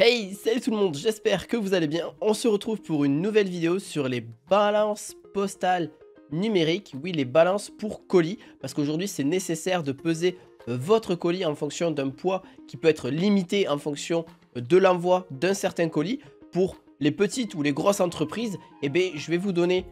Hey, salut tout le monde, j'espère que vous allez bien. On se retrouve pour une nouvelle vidéo sur les balances postales numériques. Oui, les balances pour colis, parce qu'aujourd'hui c'est nécessaire de peser votre colis en fonction d'un poids qui peut être limité en fonction de l'envoi d'un certain colis. Pour les petites ou les grosses entreprises, eh bien, je vais vous donner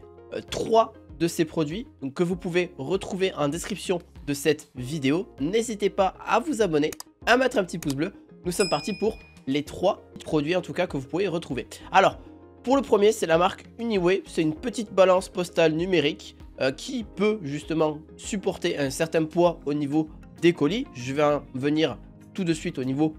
3 de ces produits donc, que vous pouvez retrouver en description de cette vidéo. N'hésitez pas à vous abonner, à mettre un petit pouce bleu. Nous sommes partis pour les 3 produits en tout cas que vous pouvez retrouver. Alors, pour le premier, c'est la marque Uniway. C'est une petite balance postale numérique qui peut justement supporter un certain poids au niveau des colis. Je vais en venir tout de suite au niveau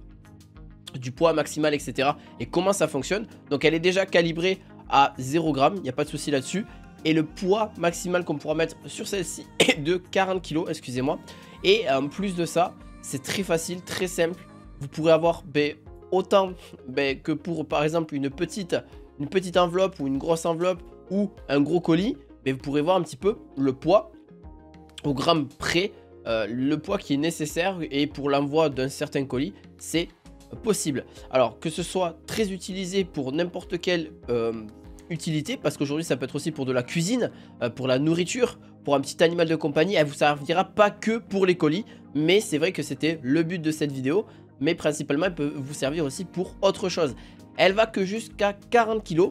du poids maximal, etc. et comment ça fonctionne. Donc, elle est déjà calibrée à 0 g, il n'y a pas de souci là-dessus. Et le poids maximal qu'on pourra mettre sur celle-ci est de 40 kg, excusez-moi. Et en plus de ça, c'est très facile, très simple. Vous pourrez avoir autant que pour par exemple une petite enveloppe ou une grosse enveloppe ou un gros colis, vous pourrez voir un petit peu le poids au gramme près, le poids qui est nécessaire, et pour l'envoi d'un certain colis c'est possible. Alors que ce soit très utilisé pour n'importe quelle utilité, parce qu'aujourd'hui ça peut être aussi pour de la cuisine, pour la nourriture, pour un petit animal de compagnie, elle vous servira pas que pour les colis, mais c'est vrai que c'était le but de cette vidéo. Mais principalement, elle peut vous servir aussi pour autre chose. Elle va que jusqu'à 40 kg.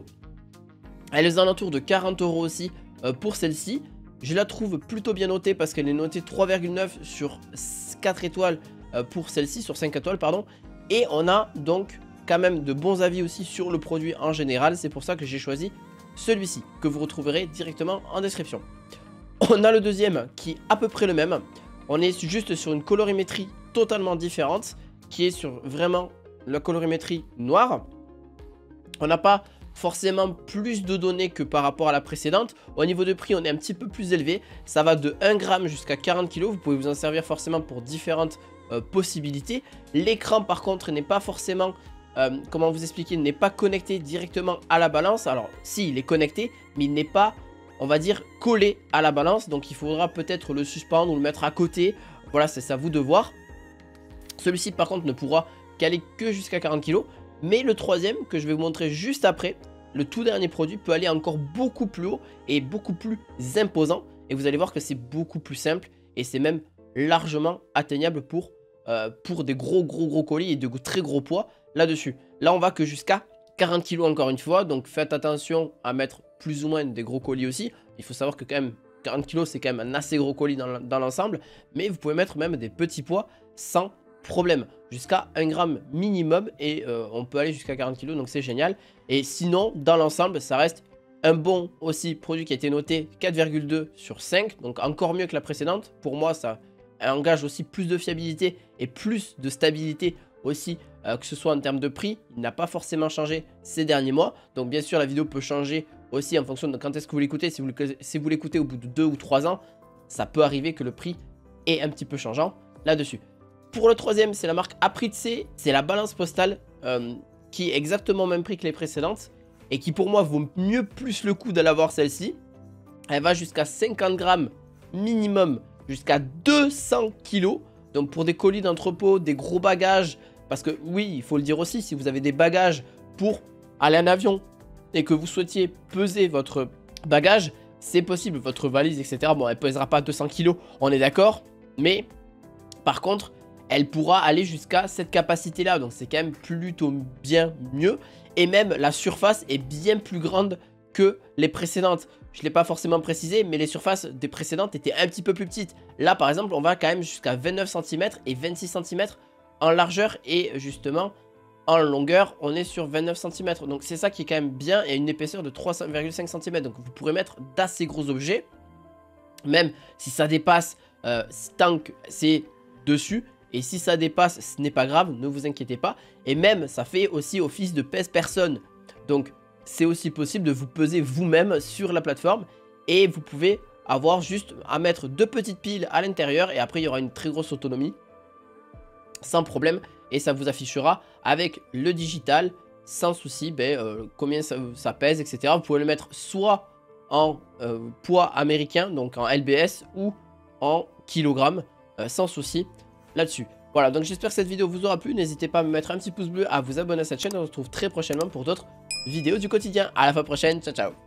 Elle est aux alentours de 40 € aussi pour celle-ci. Je la trouve plutôt bien notée parce qu'elle est notée 3,9 sur 4 étoiles pour celle-ci, sur 5 étoiles, pardon. Et on a donc quand même de bons avis aussi sur le produit en général. C'est pour ça que j'ai choisi celui-ci, que vous retrouverez directement en description. On a le deuxième qui est à peu près le même. On est juste sur une colorimétrie totalement différente, qui est sur vraiment la colorimétrie noire. On n'a pas forcément plus de données que par rapport à la précédente. Au niveau de prix, on est un petit peu plus élevé. Ça va de 1 g jusqu'à 40 kg. Vous pouvez vous en servir forcément pour différentes possibilités. L'écran par contre n'est pas forcément, comment vous expliquer, n'est pas connecté directement à la balance. Alors si, il est connecté, mais il n'est pas, on va dire, collé à la balance. Donc il faudra peut-être le suspendre ou le mettre à côté. Voilà, c'est à vous de voir. Celui-ci par contre ne pourra qu'aller que jusqu'à 40 kg. Mais le troisième que je vais vous montrer juste après, le tout dernier produit, peut aller encore beaucoup plus haut et beaucoup plus imposant. Et vous allez voir que c'est beaucoup plus simple et c'est même largement atteignable pour des gros colis et de très gros poids là-dessus. Là on va que jusqu'à 40 kg encore une fois. Donc faites attention à mettre plus ou moins des gros colis aussi. Il faut savoir que quand même 40 kg c'est quand même un assez gros colis dans l'ensemble. Mais vous pouvez mettre même des petits poids sans problème, jusqu'à 1 g minimum, et on peut aller jusqu'à 40 kg, donc c'est génial. Et sinon dans l'ensemble ça reste un bon aussi produit qui a été noté 4,2 sur 5, donc encore mieux que la précédente. Pour moi ça engage aussi plus de fiabilité et plus de stabilité aussi, que ce soit en termes de prix. Il n'a pas forcément changé ces derniers mois, donc bien sûr la vidéo peut changer aussi en fonction de quand est-ce que vous l'écoutez. Si vous l'écoutez au bout de 2 ou 3 ans, ça peut arriver que le prix est un petit peu changeant là-dessus. Pour le troisième, c'est la marque Apritse. C'est la balance postale qui est exactement au même prix que les précédentes et qui pour moi vaut mieux plus le coup d'aller avoir celle-ci. Elle va jusqu'à 50 g minimum, jusqu'à 200 kg. Donc pour des colis d'entrepôt, des gros bagages, parce que oui, il faut le dire aussi, si vous avez des bagages pour aller en avion et que vous souhaitiez peser votre bagage, c'est possible, votre valise, etc. Bon, elle ne pèsera pas 200 kg, on est d'accord, mais par contre, elle pourra aller jusqu'à cette capacité là, donc c'est quand même plutôt bien mieux. Et même la surface est bien plus grande que les précédentes. Je ne l'ai pas forcément précisé, mais les surfaces des précédentes étaient un petit peu plus petites. Là par exemple on va quand même jusqu'à 29 cm et 26 cm en largeur, et justement en longueur on est sur 29 cm. Donc c'est ça qui est quand même bien, et une épaisseur de 3,5 cm. Donc vous pourrez mettre d'assez gros objets, même si ça dépasse, tant que c'est dessus. Et si ça dépasse, ce n'est pas grave, ne vous inquiétez pas. Et même, ça fait aussi office de pèse-personne. Donc, c'est aussi possible de vous peser vous-même sur la plateforme. Et vous pouvez avoir juste à mettre 2 petites piles à l'intérieur. Et après, il y aura une très grosse autonomie. Sans problème. Et ça vous affichera avec le digital, sans souci, combien ça pèse, etc. Vous pouvez le mettre soit en poids américain, donc en LBS, ou en kilogrammes, sans souci là-dessus. Voilà, donc j'espère que cette vidéo vous aura plu. N'hésitez pas à me mettre un petit pouce bleu, à vous abonner à cette chaîne. On se retrouve très prochainement pour d'autres vidéos du quotidien. À la fois prochaine, ciao ciao.